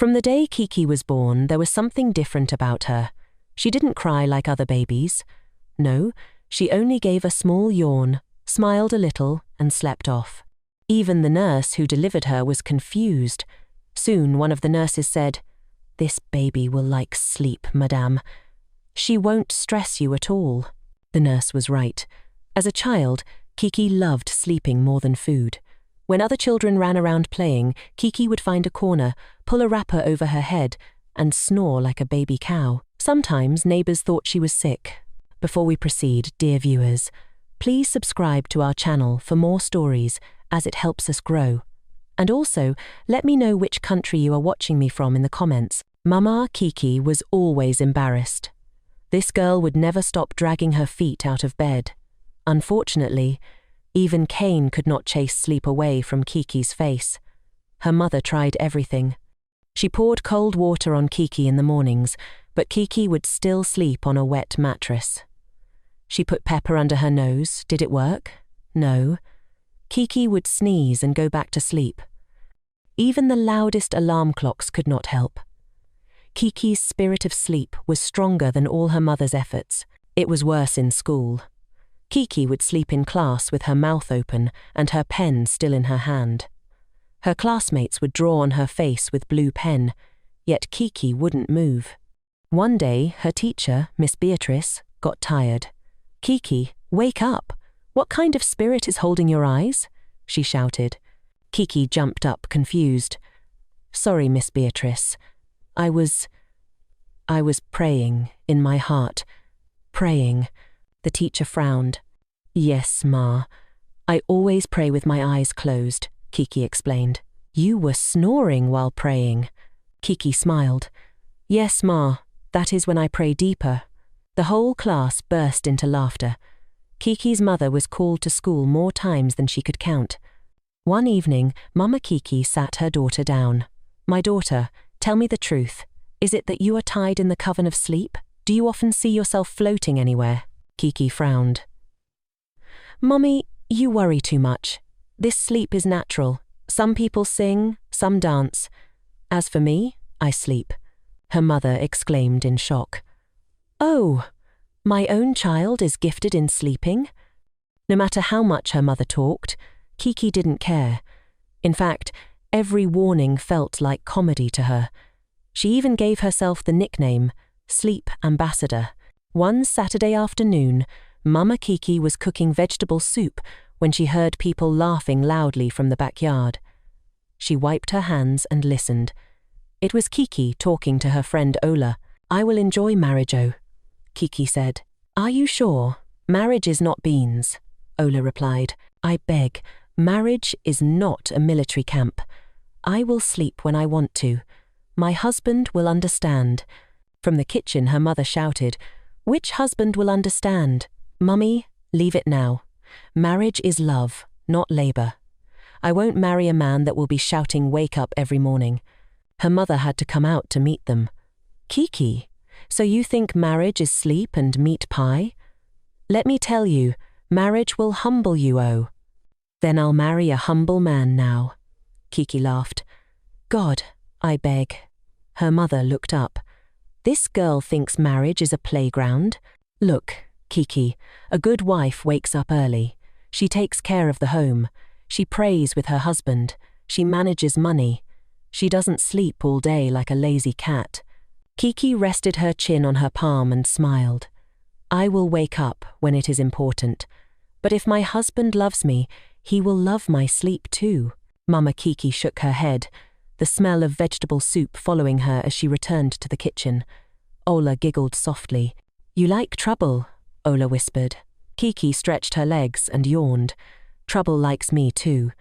From the day Kiki was born, there was something different about her. She didn't cry like other babies. No, she only gave a small yawn, smiled a little, and slept off. Even the nurse who delivered her was confused. Soon one of the nurses said, "This baby will like sleep, madame. She won't stress you at all." The nurse was right. As a child, Kiki loved sleeping more than food. When other children ran around playing, Kiki would find a corner, pull a wrapper over her head, and snore like a baby cow. Sometimes neighbors thought she was sick. Before we proceed, dear viewers, please subscribe to our channel for more stories, as it helps us grow. And also, let me know which country you are watching me from in the comments. Mama Kiki was always embarrassed. This girl would never stop dragging her feet out of bed. Unfortunately, even Cain could not chase sleep away from Kiki's face. Her mother tried everything. She poured cold water on Kiki in the mornings, but Kiki would still sleep on a wet mattress. She put pepper under her nose. Did it work? No. Kiki would sneeze and go back to sleep. Even the loudest alarm clocks could not help. Kiki's spirit of sleep was stronger than all her mother's efforts. It was worse in school. Kiki would sleep in class with her mouth open and her pen still in her hand. Her classmates would draw on her face with blue pen, yet Kiki wouldn't move. One day, her teacher, Miss Beatrice, got tired. "Kiki, wake up! What kind of spirit is holding your eyes?" she shouted. Kiki jumped up, confused. "Sorry, Miss Beatrice. I was praying in my heart. Praying." The teacher frowned. "Yes, Ma. I always pray with my eyes closed," Kiki explained. "You were snoring while praying." Kiki smiled. "Yes, Ma. That is when I pray deeper." The whole class burst into laughter. Kiki's mother was called to school more times than she could count. One evening, Mama Kiki sat her daughter down. "My daughter, tell me the truth. Is it that you are tied in the coven of sleep? Do you often see yourself floating anywhere?" Kiki frowned. "Mummy, you worry too much. This sleep is natural. Some people sing, some dance. As for me, I sleep." Her mother exclaimed in shock. "Oh, my own child is gifted in sleeping?" No matter how much her mother talked, Kiki didn't care. In fact, every warning felt like comedy to her. She even gave herself the nickname, Sleep Ambassador. One Saturday afternoon, Mama Kiki was cooking vegetable soup when she heard people laughing loudly from the backyard. She wiped her hands and listened. It was Kiki talking to her friend Ola. "I will enjoy marriage, O," Kiki said. "Are you sure? Marriage is not beans," Ola replied. "I beg, marriage is not a military camp. I will sleep when I want to. My husband will understand." From the kitchen, her mother shouted, "Which husband will understand? Mummy, leave it now. Marriage is love, not labor. I won't marry a man that will be shouting 'wake up' every morning." Her mother had to come out to meet them. "Kiki, so you think marriage is sleep and meat pie? Let me tell you, marriage will humble you, oh." "Then I'll marry a humble man now." Kiki laughed. "God, I beg." Her mother looked up. "This girl thinks marriage is a playground. Look, Kiki, a good wife wakes up early. She takes care of the home. She prays with her husband. She manages money. She doesn't sleep all day like a lazy cat." Kiki rested her chin on her palm and smiled. "I will wake up when it is important. But if my husband loves me, he will love my sleep too." Mama Kiki shook her head, the smell of vegetable soup following her as she returned to the kitchen. Ola giggled softly. "You like trouble," Ola whispered. Kiki stretched her legs and yawned. "Trouble likes me too."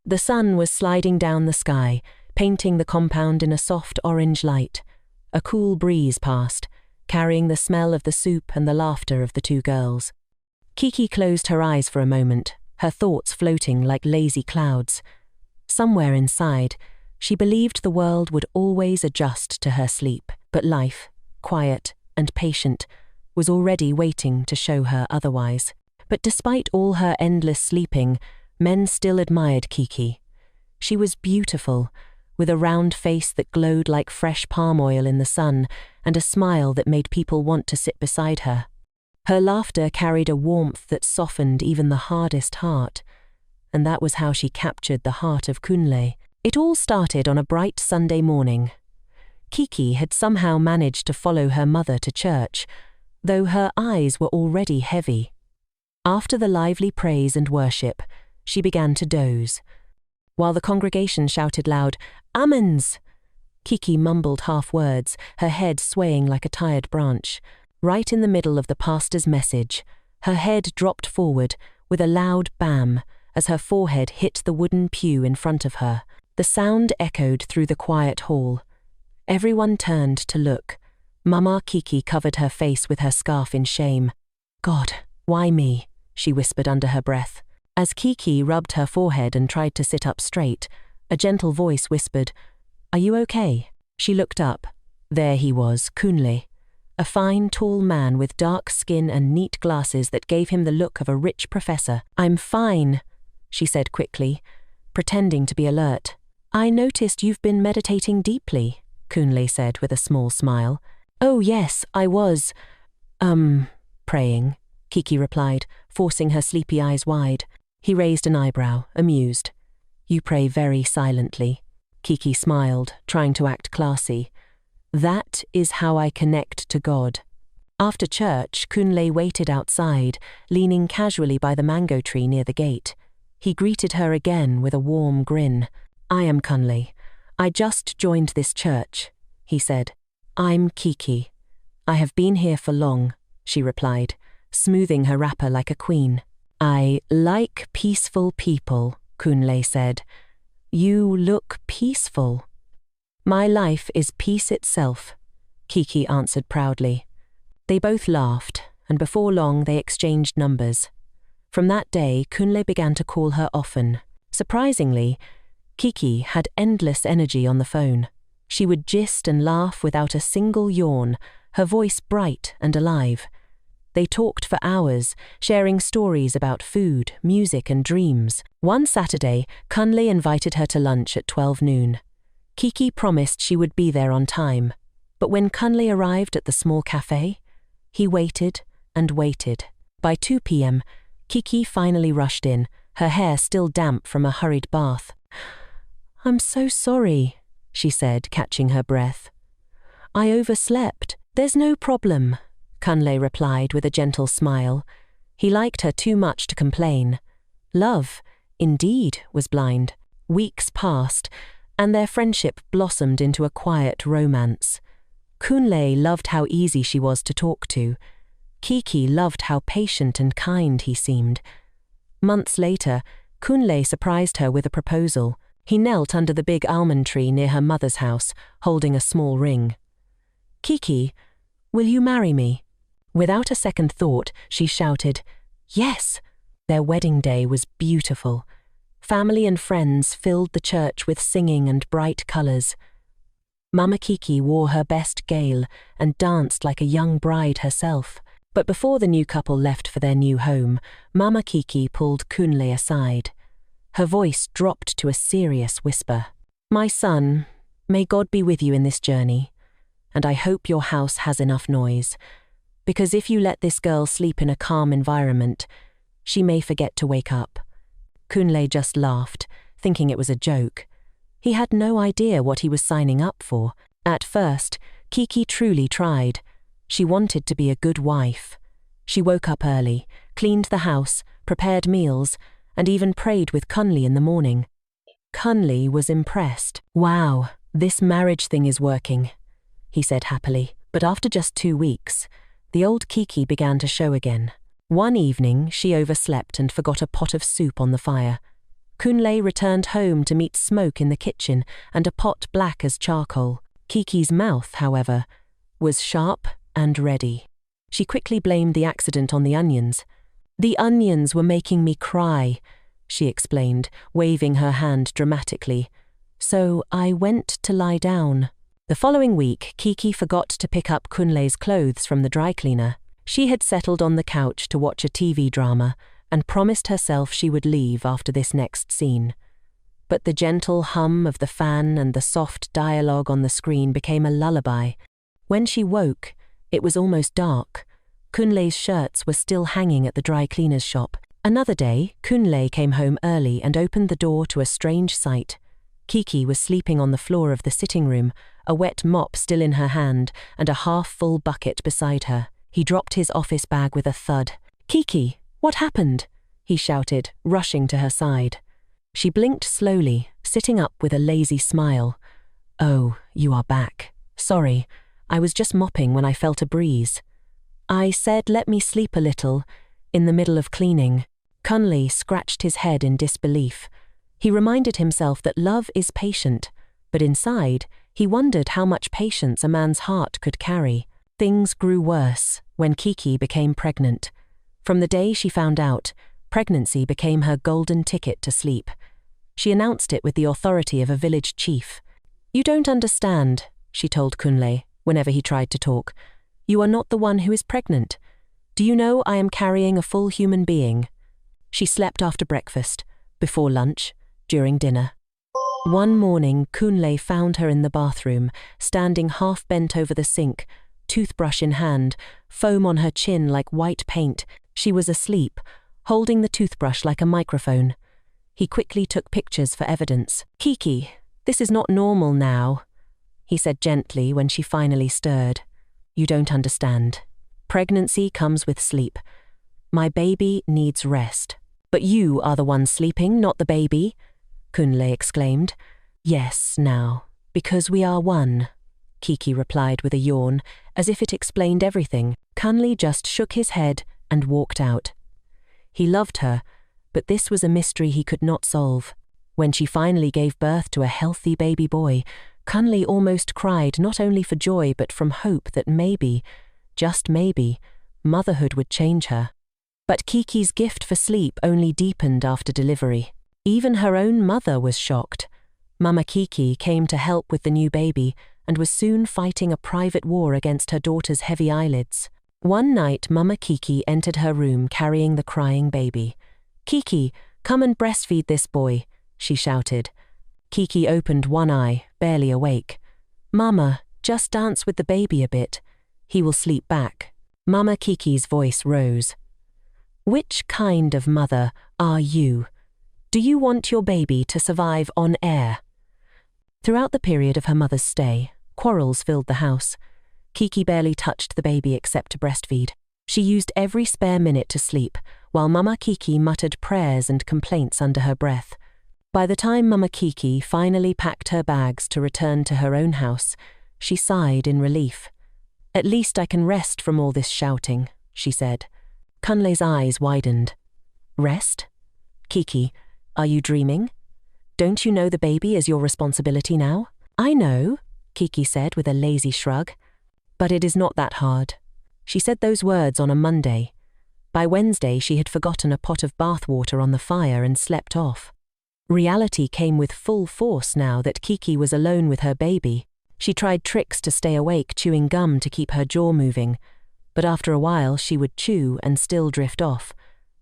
The sun was sliding down the sky, painting the compound in a soft orange light. A cool breeze passed, carrying the smell of the soup and the laughter of the two girls. Kiki closed her eyes for a moment, her thoughts floating like lazy clouds. Somewhere inside, she believed the world would always adjust to her sleep, but life, quiet and patient, was already waiting to show her otherwise. But despite all her endless sleeping, men still admired Kiki. She was beautiful, with a round face that glowed like fresh palm oil in the sun and a smile that made people want to sit beside her. Her laughter carried a warmth that softened even the hardest heart, and that was how she captured the heart of Kunle. It all started on a bright Sunday morning. Kiki had somehow managed to follow her mother to church, though her eyes were already heavy. After the lively praise and worship, she began to doze. While the congregation shouted loud, "Amens!" Kiki mumbled half words, her head swaying like a tired branch. Right in the middle of the pastor's message, her head dropped forward with a loud bam as her forehead hit the wooden pew in front of her. The sound echoed through the quiet hall. Everyone turned to look. Mama Kiki covered her face with her scarf in shame. "God, why me?" she whispered under her breath. As Kiki rubbed her forehead and tried to sit up straight, a gentle voice whispered, "Are you okay?" She looked up. There he was, Kunle, a fine, tall man with dark skin and neat glasses that gave him the look of a rich professor. "I'm fine," she said quickly, pretending to be alert. "I noticed you've been meditating deeply," Kunle said with a small smile. "Oh yes, I was, praying," Kiki replied, forcing her sleepy eyes wide. He raised an eyebrow, amused. "You pray very silently." Kiki smiled, trying to act classy. "That is how I connect to God." After church, Kunle waited outside, leaning casually by the mango tree near the gate. He greeted her again with a warm grin. "I am Kunle. I just joined this church," he said. "I'm Kiki. I have been here for long," she replied, smoothing her wrapper like a queen. "I like peaceful people," Kunle said. "You look peaceful." "My life is peace itself," Kiki answered proudly. They both laughed, and before long they exchanged numbers. From that day, Kunle began to call her often. Surprisingly, Kiki had endless energy on the phone. She would gist and laugh without a single yawn, her voice bright and alive. They talked for hours, sharing stories about food, music, and dreams. One Saturday, Kunle invited her to lunch at 12 noon. Kiki promised she would be there on time, but when Kunle arrived at the small cafe, he waited and waited. By 2 p.m., Kiki finally rushed in, her hair still damp from a hurried bath. "I'm so sorry," she said, catching her breath. "I overslept." "There's no problem," Kunle replied with a gentle smile. He liked her too much to complain. Love, indeed, was blind. Weeks passed, and their friendship blossomed into a quiet romance. Kunle loved how easy she was to talk to. Kiki loved how patient and kind he seemed. Months later, Kunle surprised her with a proposal. He knelt under the big almond tree near her mother's house, holding a small ring. "Kiki, will you marry me?" Without a second thought, she shouted, "Yes!" Their wedding day was beautiful. Family and friends filled the church with singing and bright colours. Mama Kiki wore her best gale and danced like a young bride herself. But before the new couple left for their new home, Mama Kiki pulled Kunle aside. Her voice dropped to a serious whisper. "My son, may God be with you in this journey, and I hope your house has enough noise, because if you let this girl sleep in a calm environment, she may forget to wake up." Kunle just laughed, thinking it was a joke. He had no idea what he was signing up for. At first, Kiki truly tried. She wanted to be a good wife. She woke up early, cleaned the house, prepared meals, and even prayed with Kunle in the morning. Kunle was impressed. "Wow, this marriage thing is working," he said happily. But after just 2 weeks, the old Kiki began to show again. One evening, she overslept and forgot a pot of soup on the fire. Kunle returned home to meet smoke in the kitchen and a pot black as charcoal. Kiki's mouth, however, was sharp and ready. She quickly blamed the accident on the onions. "The onions were making me cry," she explained, waving her hand dramatically. "So I went to lie down." The following week, Kiki forgot to pick up Kunle's clothes from the dry cleaner. She had settled on the couch to watch a TV drama and promised herself she would leave after this next scene. but the gentle hum of the fan and the soft dialogue on the screen became a lullaby. When she woke, it was almost dark. Kunle's shirts were still hanging at the dry cleaner's shop. Another day, Kunle came home early and opened the door to a strange sight. Kiki was sleeping on the floor of the sitting room, a wet mop still in her hand and a half-full bucket beside her. He dropped his office bag with a thud. "Kiki, what happened?" he shouted, rushing to her side. She blinked slowly, sitting up with a lazy smile. "Oh, you are back. Sorry, I was just mopping when I felt a breeze. I said let me sleep a little, in the middle of cleaning." Kunle scratched his head in disbelief. He reminded himself that love is patient, but inside, he wondered how much patience a man's heart could carry. Things grew worse when Kiki became pregnant. From the day she found out, pregnancy became her golden ticket to sleep. She announced it with the authority of a village chief. "You don't understand," she told Kunle whenever he tried to talk. "You are not the one who is pregnant. Do you know I am carrying a full human being?" She slept after breakfast, before lunch, during dinner. One morning, Kunle found her in the bathroom, standing half bent over the sink, toothbrush in hand, foam on her chin like white paint. She was asleep, holding the toothbrush like a microphone. He quickly took pictures for evidence. "Kiki, this is not normal now," he said gently when she finally stirred. "You don't understand. Pregnancy comes with sleep. My baby needs rest." "But you are the one sleeping, not the baby," Kunle exclaimed. "Yes, now, because we are one," Kiki replied with a yawn, as if it explained everything. Kunle just shook his head and walked out. He loved her, but this was a mystery he could not solve. When she finally gave birth to a healthy baby boy, Kunle almost cried, not only for joy but from hope that maybe, just maybe, motherhood would change her. But Kiki's gift for sleep only deepened after delivery. Even her own mother was shocked. Mama Kiki came to help with the new baby and was soon fighting a private war against her daughter's heavy eyelids. One night, Mama Kiki entered her room carrying the crying baby. "Kiki, come and breastfeed this boy," she shouted. Kiki opened one eye, barely awake. "Mama, just dance with the baby a bit. He will sleep back." Mama Kiki's voice rose. "Which kind of mother are you? Do you want your baby to survive on air?" Throughout the period of her mother's stay, quarrels filled the house. Kiki barely touched the baby except to breastfeed. She used every spare minute to sleep, while Mama Kiki muttered prayers and complaints under her breath. By the time Mama Kiki finally packed her bags to return to her own house, she sighed in relief. "At least I can rest from all this shouting," she said. Kunle's eyes widened. "Rest? Kiki, are you dreaming? Don't you know the baby is your responsibility now?" "I know," Kiki said with a lazy shrug. "But it is not that hard." She said those words on a Monday. By Wednesday, she had forgotten a pot of bath water on the fire and slept off. Reality came with full force now that Kiki was alone with her baby. She tried tricks to stay awake, chewing gum to keep her jaw moving. But after a while she would chew and still drift off,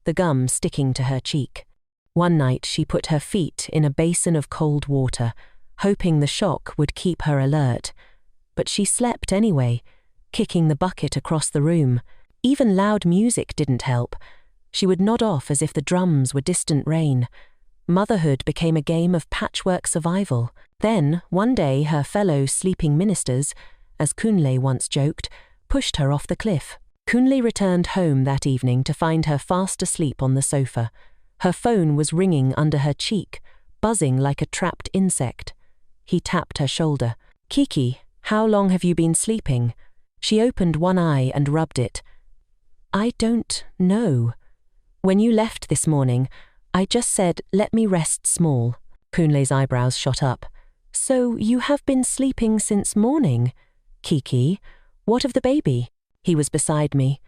the gum sticking to her cheek. One night she put her feet in a basin of cold water, hoping the shock would keep her alert. But she slept anyway, kicking the bucket across the room. Even loud music didn't help. She would nod off as if the drums were distant rain. Motherhood became a game of patchwork survival. Then, one day, her fellow sleeping ministers, as Kunle once joked, pushed her off the cliff. Kunle returned home that evening to find her fast asleep on the sofa. Her phone was ringing under her cheek, buzzing like a trapped insect. He tapped her shoulder. "Kiki, how long have you been sleeping?" She opened one eye and rubbed it. "I don't know. When you left this morning, I just said, let me rest small." Kunle's eyebrows shot up. "So you have been sleeping since morning? Kiki, what of the baby?" He was beside me.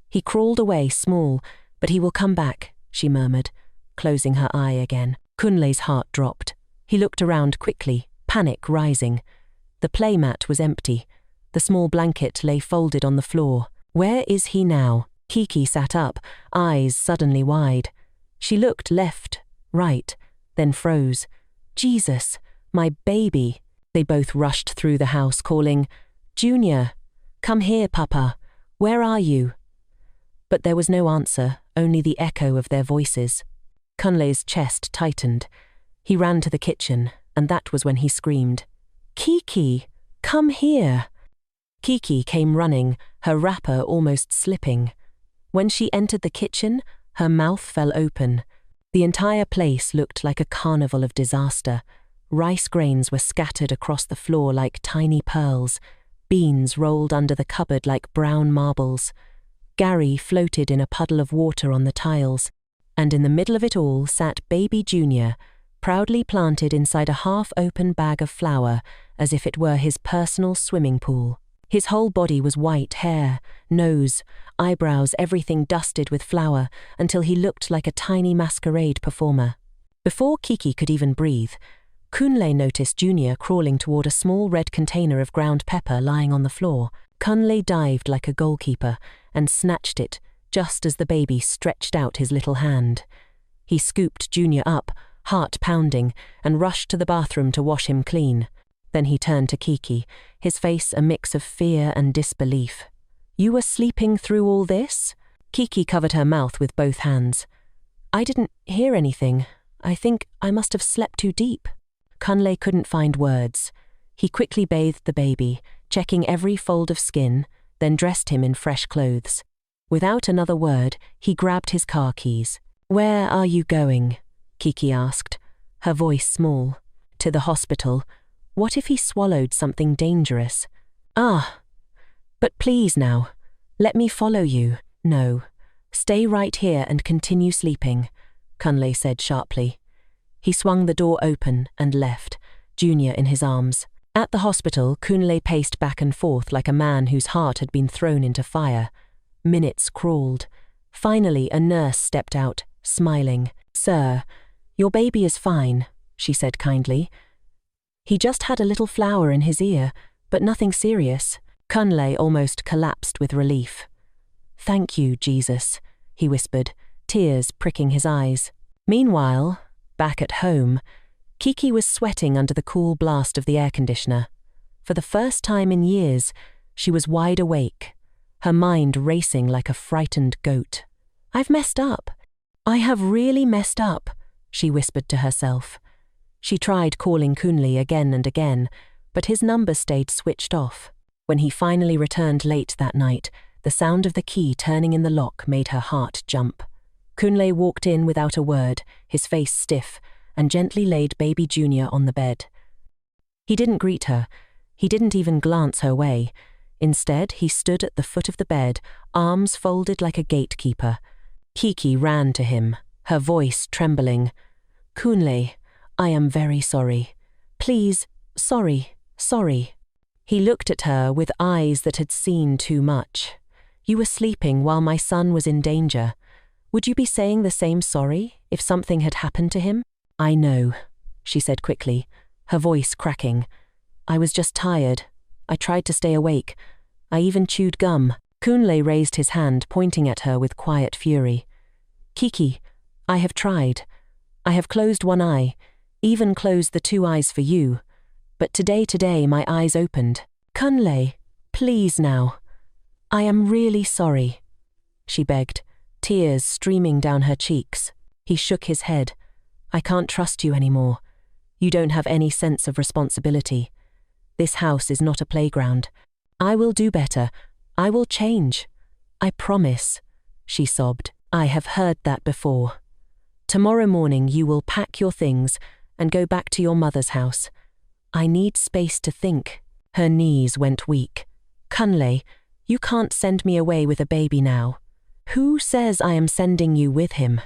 "He crawled away small, but he will come back," she murmured, closing her eye again. Kunle's heart dropped. He looked around quickly, panic rising. The playmat was empty. The small blanket lay folded on the floor. Where is he now? Kiki sat up, eyes suddenly wide. She looked left, right, then froze. Jesus, my baby! They both rushed through the house calling, Junior, come here, Papa. Where are you? But there was no answer, only the echo of their voices. Kunle's chest tightened. He ran to the kitchen, and that was when he screamed, Kiki, come here! Kiki came running, her wrapper almost slipping. When she entered the kitchen, her mouth fell open. The entire place looked like a carnival of disaster. Rice grains were scattered across the floor like tiny pearls. Beans rolled under the cupboard like brown marbles. Gary floated in a puddle of water on the tiles. And in the middle of it all sat baby Junior, proudly planted inside a half-open bag of flour, as if it were his personal swimming pool. His whole body was white hair, nose, eyebrows, everything dusted with flour, until he looked like a tiny masquerade performer. Before Kiki could even breathe, Kunle noticed Junior crawling toward a small red container of ground pepper lying on the floor. Kunle dived like a goalkeeper and snatched it just as the baby stretched out his little hand. He scooped Junior up, heart pounding, and rushed to the bathroom to wash him clean. Then he turned to Kiki, his face a mix of fear and disbelief. You were sleeping through all this? Kiki covered her mouth with both hands. I didn't hear anything. I think I must have slept too deep. Kunle couldn't find words. He quickly bathed the baby, checking every fold of skin, then dressed him in fresh clothes. Without another word, he grabbed his car keys. Where are you going? Kiki asked, her voice small. To the hospital. What if he swallowed something dangerous? But please now, let me follow you. No, stay right here and continue sleeping, Kunle said sharply. He swung the door open and left, Junior in his arms. At the hospital, Kunle paced back and forth like a man whose heart had been thrown into fire. Minutes crawled. Finally, a nurse stepped out, smiling. Sir, your baby is fine, she said kindly. He just had a little flower in his ear, but nothing serious. Kunle almost collapsed with relief. Thank you, Jesus, he whispered, tears pricking his eyes. Meanwhile, back at home, Kiki was sweating under the cool blast of the air conditioner. For the first time in years, she was wide awake, her mind racing like a frightened goat. I've messed up. I have really messed up, she whispered to herself. She tried calling Kunle again and again, but his number stayed switched off. When he finally returned late that night, the sound of the key turning in the lock made her heart jump. Kunle walked in without a word, his face stiff, and gently laid baby Junior on the bed. He didn't greet her. He didn't even glance her way. Instead, he stood at the foot of the bed, arms folded like a gatekeeper. Kiki ran to him, her voice trembling. Kunle, I am very sorry. Please, sorry. He looked at her with eyes that had seen too much. You were sleeping while my son was in danger. Would you be saying the same sorry if something had happened to him? I know, she said quickly, her voice cracking. I was just tired. I tried to stay awake. I even chewed gum. Kunle raised his hand, pointing at her with quiet fury. Kiki, I have tried. I have closed one eye, even closed the two eyes for you. But today my eyes opened. Kunle, please now. I am really sorry, she begged, tears streaming down her cheeks. He shook his head. I can't trust you anymore. You don't have any sense of responsibility. This house is not a playground. I will do better. I will change. I promise, she sobbed. I have heard that before. Tomorrow morning you will pack your things and go back to your mother's house. I need space to think. Her knees went weak. Kunle, you can't send me away with a baby now. Who says I am sending you with him?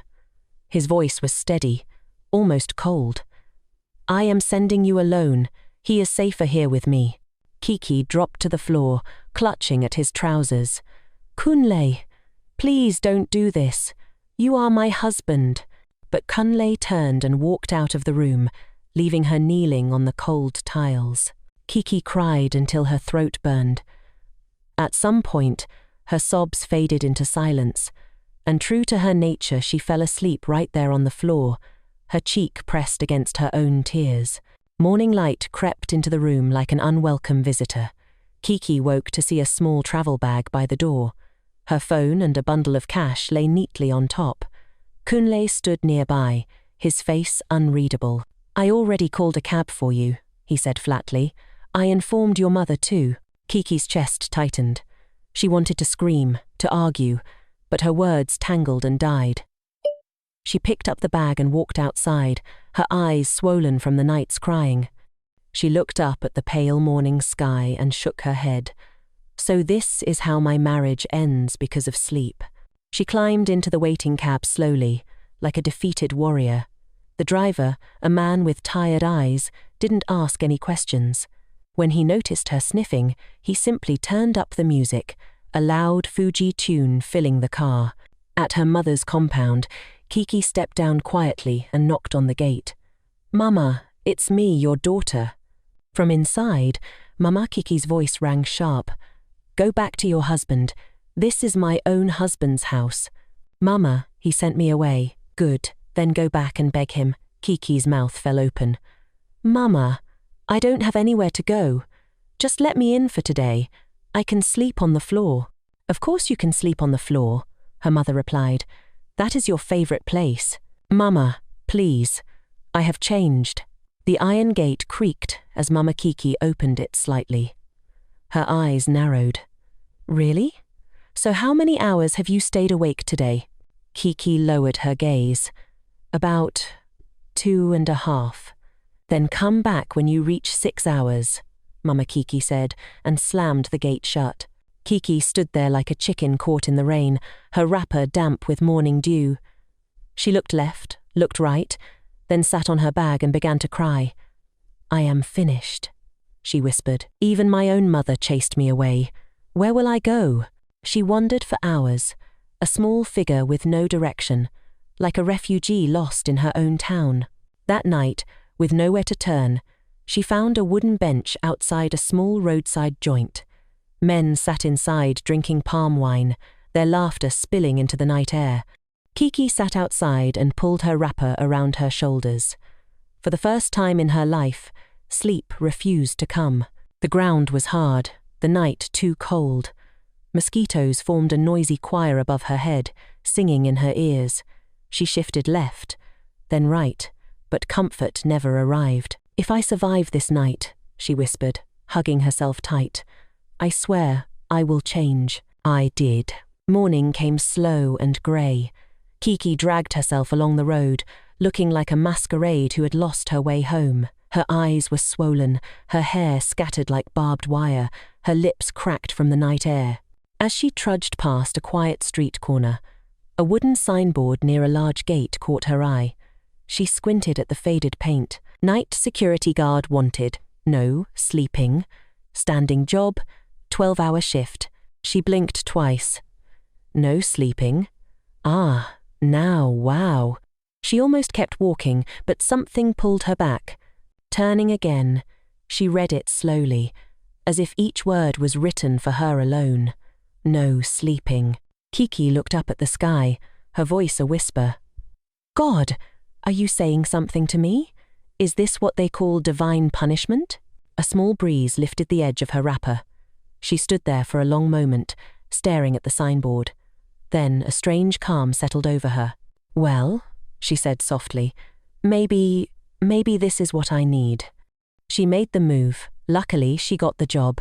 His voice was steady, almost cold. I am sending you alone. He is safer here with me. Kiki dropped to the floor, clutching at his trousers. Kunle, please don't do this. You are my husband. But Kunle turned and walked out of the room, leaving her kneeling on the cold tiles. Kiki cried until her throat burned. At some point, her sobs faded into silence, and true to her nature, she fell asleep right there on the floor, her cheek pressed against her own tears. Morning light crept into the room like an unwelcome visitor. Kiki woke to see a small travel bag by the door. Her phone and a bundle of cash lay neatly on top. Kunle stood nearby, his face unreadable. "I already called a cab for you," he said flatly. "I informed your mother too." Kiki's chest tightened. She wanted to scream, to argue, but her words tangled and died. She picked up the bag and walked outside, her eyes swollen from the night's crying. She looked up at the pale morning sky and shook her head. So this is how my marriage ends because of sleep. She climbed into the waiting cab slowly, like a defeated warrior. The driver, a man with tired eyes, didn't ask any questions. When he noticed her sniffing, he simply turned up the music, a loud Fuji tune filling the car. At her mother's compound, Kiki stepped down quietly and knocked on the gate. "Mama, it's me, your daughter." From inside, Mama Kiki's voice rang sharp. "Go back to your husband. This is my own husband's house." "Mama, he sent me away." "Good, then go back and beg him." Kiki's mouth fell open. "Mama, I don't have anywhere to go. Just let me in for today. I can sleep on the floor." "Of course you can sleep on the floor," her mother replied. "That is your favorite place." "Mama, please. I have changed." The iron gate creaked as Mama Kiki opened it slightly. Her eyes narrowed. "Really? So how many hours have you stayed awake today?" Kiki lowered her gaze. "About 2.5. "Then come back when you reach 6 hours," Mama Kiki said, and slammed the gate shut. Kiki stood there like a chicken caught in the rain, her wrapper damp with morning dew. She looked left, looked right, then sat on her bag and began to cry. "I am finished," she whispered. "Even my own mother chased me away. Where will I go?" She wandered for hours, a small figure with no direction, like a refugee lost in her own town. That night, with nowhere to turn, she found a wooden bench outside a small roadside joint. Men sat inside drinking palm wine, their laughter spilling into the night air. Kiki sat outside and pulled her wrapper around her shoulders. For the first time in her life, sleep refused to come. The ground was hard, the night too cold. Mosquitoes formed a noisy choir above her head, singing in her ears. She shifted left, then right, but comfort never arrived. "If I survive this night," she whispered, hugging herself tight, "I swear I will change." I did. Morning came slow and grey. Kiki dragged herself along the road, looking like a masquerade who had lost her way home. Her eyes were swollen, her hair scattered like barbed wire, her lips cracked from the night air. As she trudged past a quiet street corner, a wooden signboard near a large gate caught her eye. She squinted at the faded paint. "Night security guard wanted. No sleeping. Standing job. 12-hour shift." She blinked twice. "No sleeping. Ah, now, wow." She almost kept walking, but something pulled her back. Turning again, she read it slowly, as if each word was written for her alone. No sleeping. Kiki looked up at the sky, her voice a whisper. "God, are you saying something to me? Is this what they call divine punishment?" A small breeze lifted the edge of her wrapper. She stood there for a long moment, staring at the signboard. Then a strange calm settled over her. "Well," she said softly, maybe this is what I need." She made the move. Luckily, she got the job.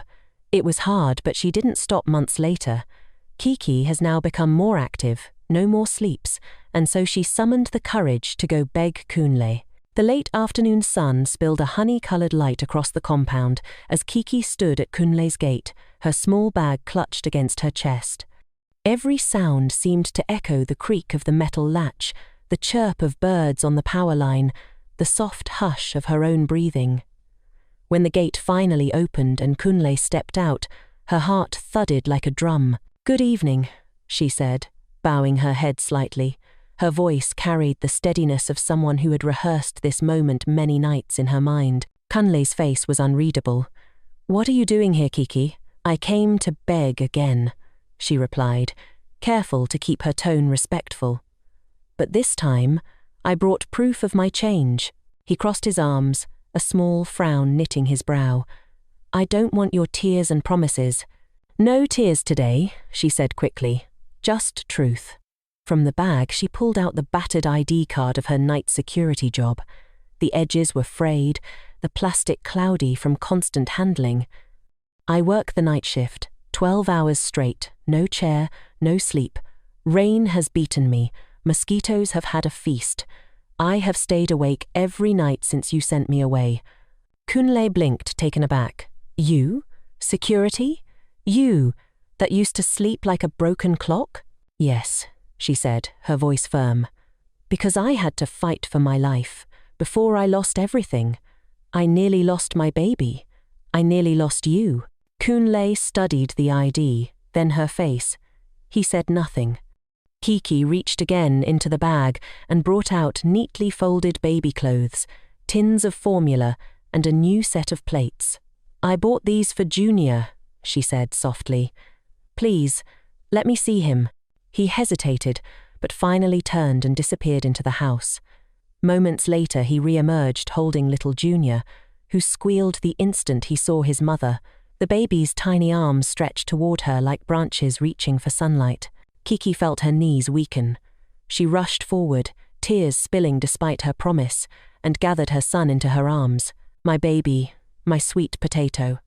It was hard, but she didn't stop months later. Kiki has now become more active, no more sleeps, and so she summoned the courage to go beg Kunle. The late afternoon sun spilled a honey-coloured light across the compound as Kiki stood at Kunle's gate, her small bag clutched against her chest. Every sound seemed to echo the creak of the metal latch, the chirp of birds on the power line, the soft hush of her own breathing. When the gate finally opened and Kunle stepped out, her heart thudded like a drum. "Good evening," she said, bowing her head slightly. Her voice carried the steadiness of someone who had rehearsed this moment many nights in her mind. Kunle's face was unreadable. "What are you doing here, Kiki?" "I came to beg again," she replied, careful to keep her tone respectful. "But this time, I brought proof of my change. He crossed his arms, a small frown knitting his brow. I don't want your tears and promises. No tears today, she said quickly. Just truth. From the bag, she pulled out the battered ID card of her night security job. The edges were frayed, the plastic cloudy from constant handling. I work the night shift, 12 hours straight, no chair, no sleep. Rain has beaten me. Mosquitoes have had a feast. I have stayed awake every night since you sent me away. Kunle blinked, taken aback. You? Security? You, that used to sleep like a broken clock? Yes, she said, her voice firm. Because I had to fight for my life. Before I lost everything. I nearly lost my baby. I nearly lost you. Kunle studied the ID, then her face. He said nothing. Kiki reached again into the bag and brought out neatly folded baby clothes, tins of formula, and a new set of plates. I bought these for Junior, she said softly. Please, let me see him. He hesitated, but finally turned and disappeared into the house. Moments later he re-emerged holding little Junior, who squealed the instant he saw his mother. The baby's tiny arms stretched toward her like branches reaching for sunlight. Kiki felt her knees weaken. She rushed forward, tears spilling despite her promise, and gathered her son into her arms. My baby, my sweet potato,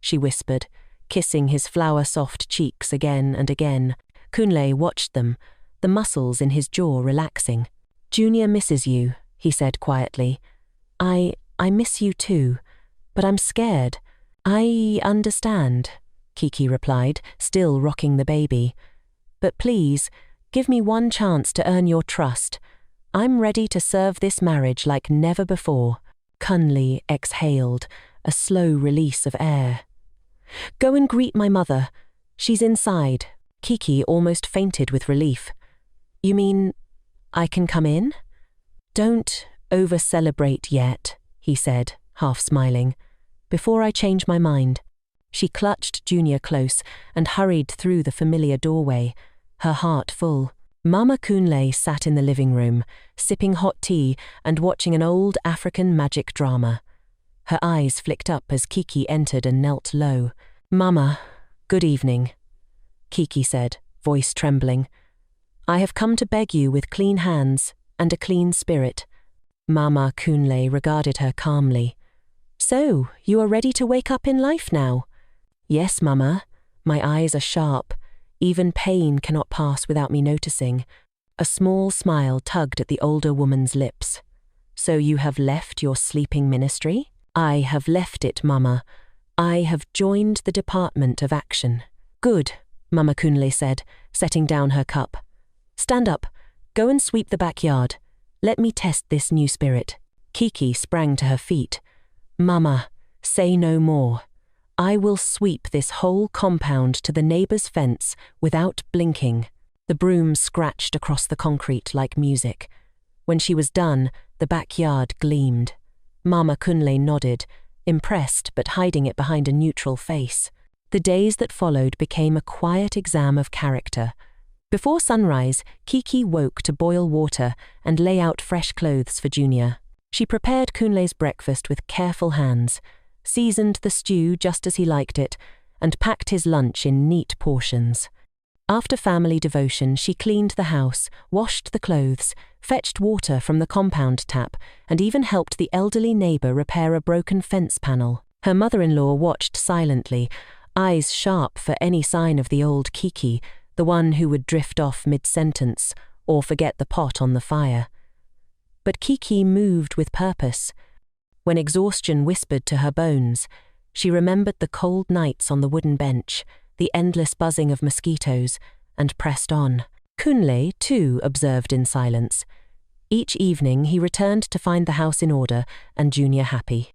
she whispered, kissing his flower-soft cheeks again and again. Kunle watched them, the muscles in his jaw relaxing. Junior misses you, he said quietly. I miss you too, but I'm scared. I understand, Kiki replied, still rocking the baby. But please, give me one chance to earn your trust. I'm ready to serve this marriage like never before. Kunle exhaled, a slow release of air. Go and greet my mother. She's inside. Kiki almost fainted with relief. You mean I can come in? Don't over-celebrate yet, he said, half smiling. Before I change my mind. She clutched Junior close and hurried through the familiar doorway, her heart full. Mama Kunle sat in the living room, sipping hot tea and watching an old African magic drama. Her eyes flicked up as Kiki entered and knelt low. Mama, good evening, Kiki said, voice trembling. I have come to beg you with clean hands and a clean spirit. Mama Kunle regarded her calmly. So, you are ready to wake up in life now? Yes, Mama. My eyes are sharp. Even pain cannot pass without me noticing. A small smile tugged at the older woman's lips. So you have left your sleeping ministry? I have left it, Mama. I have joined the Department of Action. Good, Mama Kunle said, setting down her cup. Stand up. Go and sweep the backyard. Let me test this new spirit. Kiki sprang to her feet. Mama, say no more. I will sweep this whole compound to the neighbor's fence without blinking. The broom scratched across the concrete like music. When she was done, the backyard gleamed. Mama Kunle nodded, impressed but hiding it behind a neutral face. The days that followed became a quiet exam of character. Before sunrise, Kiki woke to boil water and lay out fresh clothes for Junior. She prepared Kunle's breakfast with careful hands, seasoned the stew just as he liked it, and packed his lunch in neat portions. After family devotion, she cleaned the house, washed the clothes, fetched water from the compound tap, and even helped the elderly neighbor repair a broken fence panel. Her mother-in-law watched silently, eyes sharp for any sign of the old Kiki, the one who would drift off mid-sentence or forget the pot on the fire. But Kiki moved with purpose. When exhaustion whispered to her bones, she remembered the cold nights on the wooden bench, the endless buzzing of mosquitoes, and pressed on. Kunle, too, observed in silence. Each evening he returned to find the house in order and Junior happy.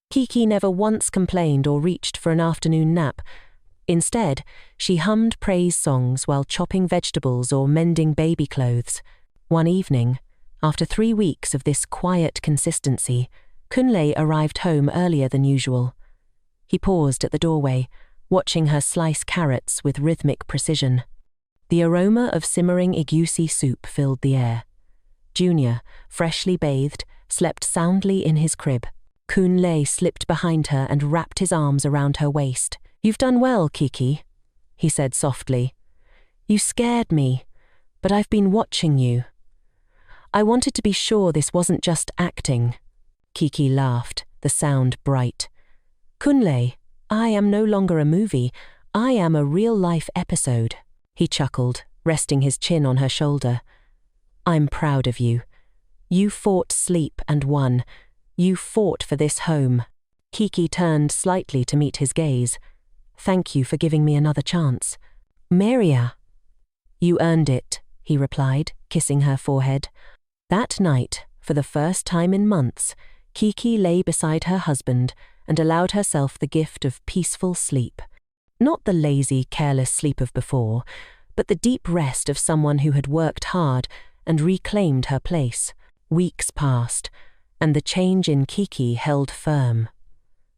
Kiki never once complained or reached for an afternoon nap. Instead, she hummed praise songs while chopping vegetables or mending baby clothes. One evening, after 3 weeks of this quiet consistency, Kunle arrived home earlier than usual. He paused at the doorway, watching her slice carrots with rhythmic precision. The aroma of simmering egusi soup filled the air. Junior, freshly bathed, slept soundly in his crib. Kunle slipped behind her and wrapped his arms around her waist. "You've done well, Kiki," he said softly. "You scared me, but I've been watching you. I wanted to be sure this wasn't just acting." Kiki laughed, the sound bright. "Kunle, I am no longer a movie. I am a real-life episode." He chuckled, resting his chin on her shoulder. "I'm proud of you. You fought sleep and won. You fought for this home." Kiki turned slightly to meet his gaze. "Thank you for giving me another chance." "Maria." "You earned it," he replied, kissing her forehead. That night, for the first time in months, Kiki lay beside her husband and allowed herself the gift of peaceful sleep. Not the lazy, careless sleep of before, but the deep rest of someone who had worked hard and reclaimed her place. Weeks passed, and the change in Kiki held firm.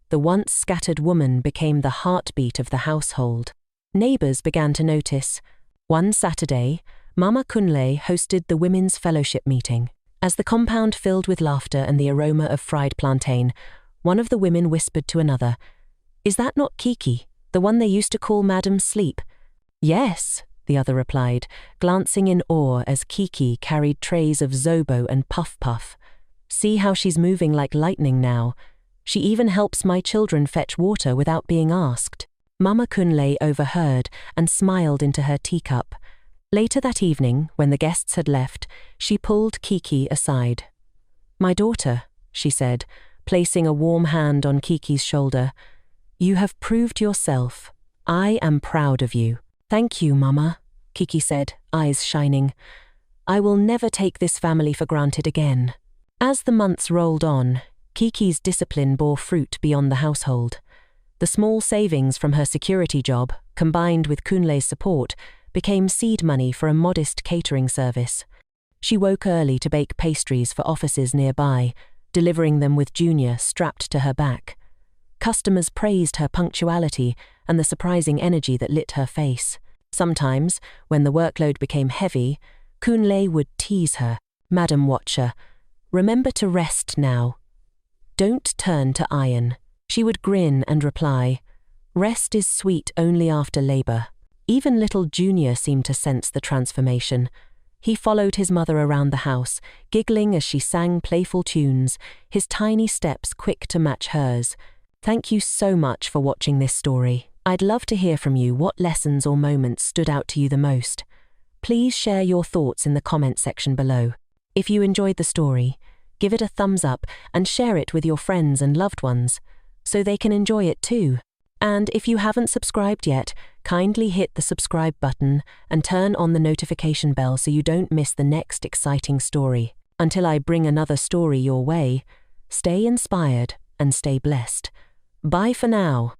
The once scattered woman became the heartbeat of the household. Neighbors began to notice. One Saturday, Mama Kunle hosted the Women's Fellowship meeting. As the compound filled with laughter and the aroma of fried plantain, one of the women whispered to another, "Is that not Kiki, the one they used to call Madam Sleep?" "Yes," the other replied, glancing in awe as Kiki carried trays of Zobo and Puff Puff. "See how she's moving like lightning now. She even helps my children fetch water without being asked." Mama Kunle overheard and smiled into her teacup. Later that evening, when the guests had left, she pulled Kiki aside. "My daughter," she said, placing a warm hand on Kiki's shoulder, "you have proved yourself. I am proud of you." "Thank you, Mama," Kiki said, eyes shining. "I will never take this family for granted again." As the months rolled on, Kiki's discipline bore fruit beyond the household. The small savings from her security job, combined with Kunle's support, became seed money for a modest catering service. She woke early to bake pastries for offices nearby, delivering them with Junior strapped to her back. Customers praised her punctuality and the surprising energy that lit her face. Sometimes, when the workload became heavy, Kunle would tease her. "Madam Watcher, remember to rest now. Don't turn to iron." She would grin and reply, "Rest is sweet only after labor." Even little Junior seemed to sense the transformation. He followed his mother around the house, giggling as she sang playful tunes, his tiny steps quick to match hers. Thank you so much for watching this story. I'd love to hear from you what lessons or moments stood out to you the most. Please share your thoughts in the comment section below. If you enjoyed the story, give it a thumbs up and share it with your friends and loved ones, so they can enjoy it too. And if you haven't subscribed yet, kindly hit the subscribe button and turn on the notification bell so you don't miss the next exciting story. Until I bring another story your way, stay inspired and stay blessed. Bye for now.